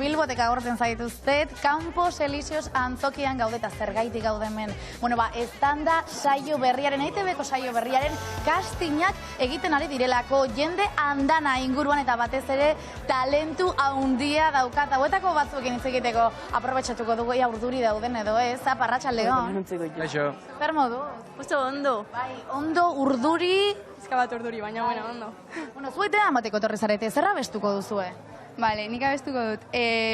Bilbotek agortzen zaituztet, Campos Elíseos antzokian gaudeta zergaitik gaudemen. Bueno, estanda saio berriaren, EITB-ko saio berriaren castingak egiten ari direlako jende andana inguruan eta batez ere talentu handia daukat. Hauetako batzuekin hitz egiteko aprobetxatuko dugu, ia urduri dauden edo ez, Arratsaldeon. Kaixo. Zer modu? Oso ondo. Bai, ondo urduri. Ezka bat urduri, baina ondo. Bueno, zuetea amateko etorri zarete, zer abestuko duzue? Bale, nik abestuko dut.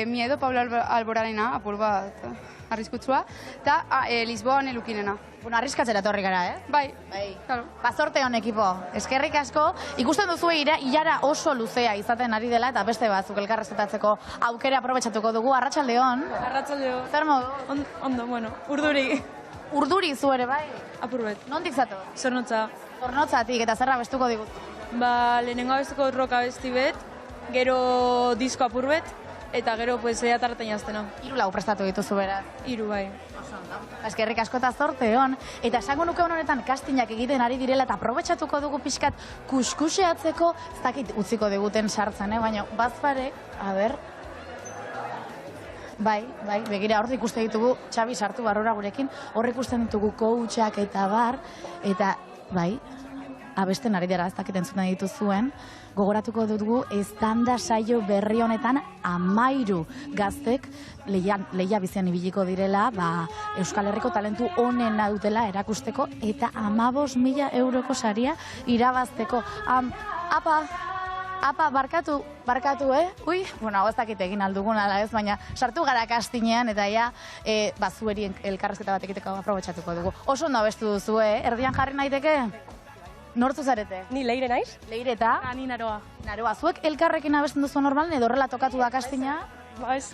Miedo Pablo Alborarena, apur bat arriskutsua, eta Lisboan elukinena. Bueno, arriskatzera etorri gara, Bai, claro. Zorte hon ekipo, eskerrik asko. Ikusten duzue ilara oso luzea izaten ari dela eta beste batzuk elkarrezketatzeko aukera aprobetxatuko dugu. Arratsaldeon. Arratsaldeon. Zer modu? Ondo, bueno, urduri. Urduri zu ere, bai? Apur bat. Nondik zato? Zornotza. Zornotzatik, eta zer abestuko digut? Lehenengo abestuko rock abesti bet, gero disko apur bet, eta gero atarraten jaztena. 3 lau prestatu dituzu beraz. 3, bai. Eskerrik asko eta zorte hon. Eta esango nuke honetan castingak egiten ari direla eta aprobetxatuko dugu pixkat kuskuseatzeko, ez dakit utziko diguten sartzen, baina bazpare, a ber... Bai, begira, hor ikusten ditugu, Xabi sartu barrura gurekin, hor ikusten ditugu coachak eta bar, eta bai, abesten ari dira ez dakit entzuna dituzuen, gogoratuko dugu estanda saio berri honetan 13 gaztek lehia bizian ibiliko direla, Euskal Herriko talentu onena dutela erakusteko eta 15.000 euroko saria irabazteko. Apa, barkatu, Ui, bueno, hau ez dakit egin aldugun ala ez, baina sartu gara kastinean eta ja, zueri elkarrezketa bat egiteko aprobetxatuko dugu. Oso ondo abestu duzu, erdian jarri naiteke? Nortzu zarete? Ni Leire naiz. Leire eta? Ni Naroa. Naroa, zuek elkarrekin abesten duzu normalen edo horrela tokatu da kastina?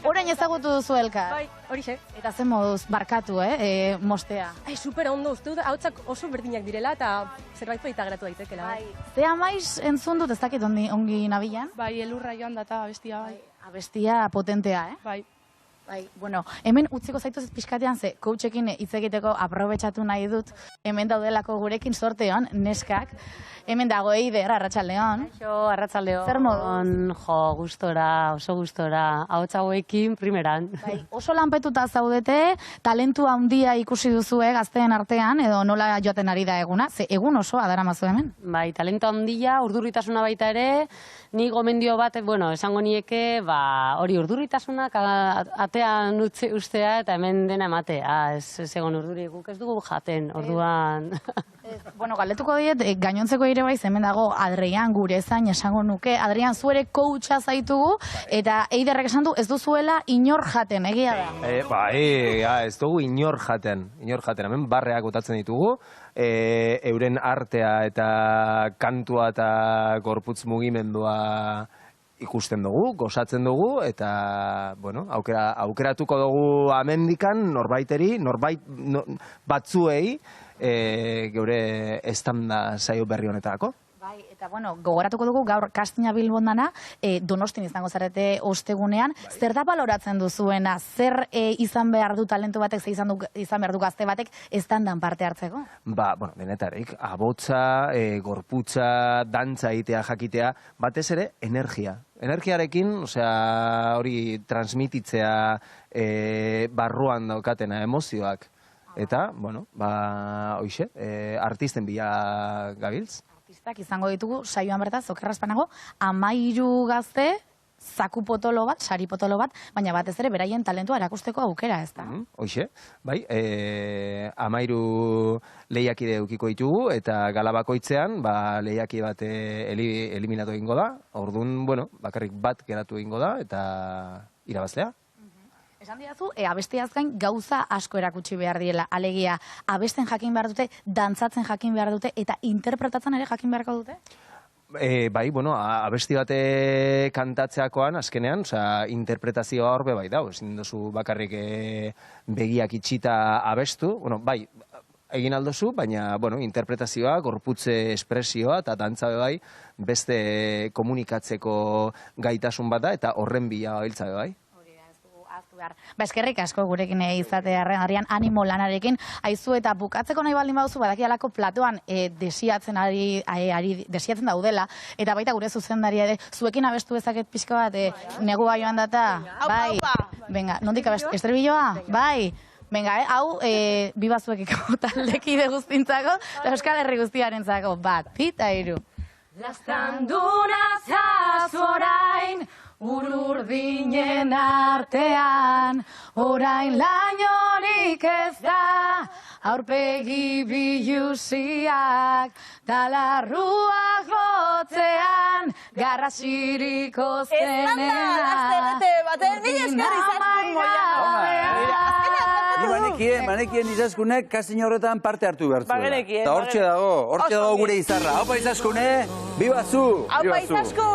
Orain ezagutu duzu elkar? Bai, horixe. Eta zen moduz, barkatu, mostea? Super ondo, uste dut hautsak oso berdinak direla eta zerbait polita geratu daitekela. Zea maiz entzun dut ez dakit ongi nabilan? Bai, elurra joan data abestia, bai. Abestia potentea, Bai. Bueno, hemen utziko zaituz pixkatean ze, coachekin hitz egiteko aprobetxatu nahi dut, hemen daudelako gurekin sorteon, neskak. Hemen dago Eider, Arratsaldeon. Kaixo, Arratsaldeon. Zer moduz? Jo, gustora, oso gustora, ahots hauekin primeran. Oso lanpetuta zaudete, talentu handia ikusi duzue gazteen artean, edo nola joaten ari da eguna, ze egun osoa daramazu hemen? Bai, talentu handia, urduritasuna baita ere, ni gomendio bat, esango nieke, hori urduritasunak atean ustea eta hemen dena ematea, ez egon urduri guk ez dugu jaten, orduan... Bueno, galdetuko diet, gainontzeko ere baiz, hemen dago Adrian gure zain esango nuke. Adrian, zuere coacha zaitugu, eta Eiderrek esan du ez duzuela inor jaten, egia da? Ez dugu inor jaten, hemen barreak botatzen ditugu, euren artea eta kantua eta gorputz mugimendua ikusten dugu, gozatzen dugu, eta, bueno, aukeratuko dugu amendikan norbaiteri, batzuei, geure estanda saio berri honetako. Bai, eta bueno, gogoratuko dugu gaur castinga Bilbon dana, Donostin izango zarete ostegunean. Zer da baloratzen duzuena? Zer izan behar du talentu batek, zer izan behar du gazte batek estandan parte hartzeko? Bueno, denetarik, abotza, gorputza, dantza egitea, jakitea, batez ere, energia. Energiarekin, hori transmititzea barruan daukatena emozioak. Eta, bueno, hoxe, artisten bila gabiltz. Artistak izango ditugu, saioan bertaz, okerrazpanago, 13 gazte, zaku potolo bat, sari potolo bat, baina batez ere beraien talentua erakusteko aukera, ez da? Hoxe, bai, 13 lehiakide eukiko ditugu, eta gala bakoitzean, lehiaki bat eliminatu egingo da, orduan, bueno, bakarrik bat geratu egingo da, eta irabazlea. Esan didazu, abestiaz gain gauza asko erakutsi behar diela. Alegia, abesten jakin behar dute, dantzatzen jakin behar dute, eta interpretatzen ere jakin beharko dute? Bai, bueno, abesti bate kantatzeakoan, azkenean, interpretazioa horbe bai dau. Ezin duzu bakarrik begiak itxita abestu. Bueno, bai, egin aldozu, baina, bueno, interpretazioa, gorputze espresioa eta dantza bai, beste komunikatzeko gaitasun bat da, eta horren bila gabiltza bai. ahaztu behar. Ba, eskerrik asko gurekin izatearren animo lanarekin. Aizu eta bukatzeko nahi baldin baduzu, badakialako platoan desiatzen daudela, eta baita gure zuzendaria ere, zuekin abestu ezaket pixka bat, negua joan data, bai, venga, nondik abestu, estribilloa, bai, venga, hau, bibazuekiko taldekide guztintzako, eta Euskal Herri guztiarentzako, bat, pita iru. Lastandunaz orain, ururdinen artean, orain lainorik ez da, aurpegi biluziak, talarruak lotzean, garrasiriko zenean. Azterrete baten, mila esker izaskun Manekien izaskunek kastin horretan parte hartu behar zuela. Eta hortxe dago gure izarra. Haupa izaskune, bibazu! Haupa izaskun!